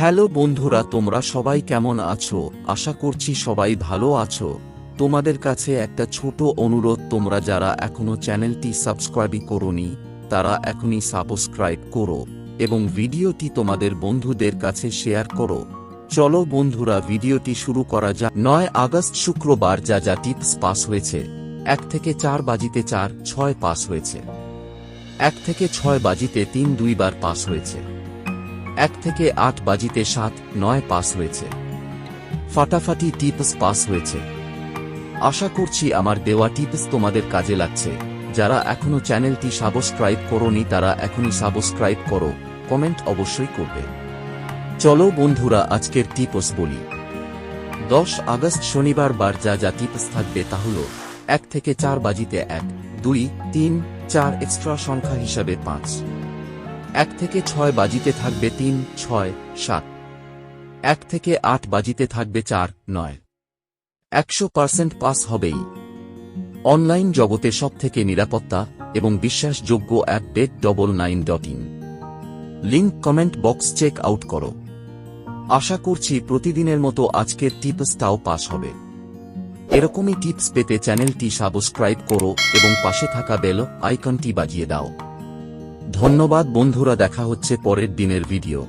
Hello বন্ধুরা, তোমরা সবাই কেমন আছো? আশা করছি সবাই ভালো আছো। তোমাদের কাছে একটা ছোট অনুরোধ, তোমরা যারা এখনো চ্যানেলটি সাবস্ক্রাইব করোনি তারা এখনই সাবস্ক্রাইব করো এবং ভিডিওটি তোমাদের বন্ধুদের কাছে শেয়ার করো। চলো বন্ধুরা, ভিডিওটি শুরু করা যাক। 9 আগস্ট শুক্রবার যা যা টিপস পাস হয়েছে। 1 থেকে 4 বাজিতে 4, 6 পাস হয়েছে। 1 থেকে 6 বাজিতে 3 দুইবার পাস হয়েছে। 1 থেকে 8 বাজিতে 7, 9 পাস হয়েছে। ফাটাফাটি টিপস পাস হয়েছে। আশা করছি আমার দেওয়া টিপস তোমাদের কাজে লাগছে। যারা এখনো চ্যানেলটি সাবস্ক্রাইব করোনি তারা এখনই সাবস্ক্রাইব করো, কমেন্ট অবশ্যই করবে। চলো বন্ধুরা, আজকের টিপস বলি। 10 আগস্ট শনিবার বার যা যা টিপস থাকবে তা হল 1 থেকে 4 বাজিতে 1, 2, 3, 4 এক্সট্রা সংখ্যা হিসাবে 5। 1 থেকে 6 বাজিতে থাকবে 3, 6, 7। 1 থেকে 8 বাজিতে থাকবে 4, 9। 100% পাস হবেই। অনলাইন জগতে সবথেকে নিরাপত্তা এবং বিশ্বাসযোগ্য app bet99.in। Link comment box check out করো। আশা করছি প্রতিদিনের মতো আজকের টিপসটাও পাস হবে। এরকমই টিপস পেতে চ্যানেলটি সাবস্ক্রাইব করো এবং পাশে থাকা বেল আইকনটি বাজিয়ে দাও। ধন্যবাদ বন্ধুরা, দেখা হচ্ছে পরের দিনের ভিডিও।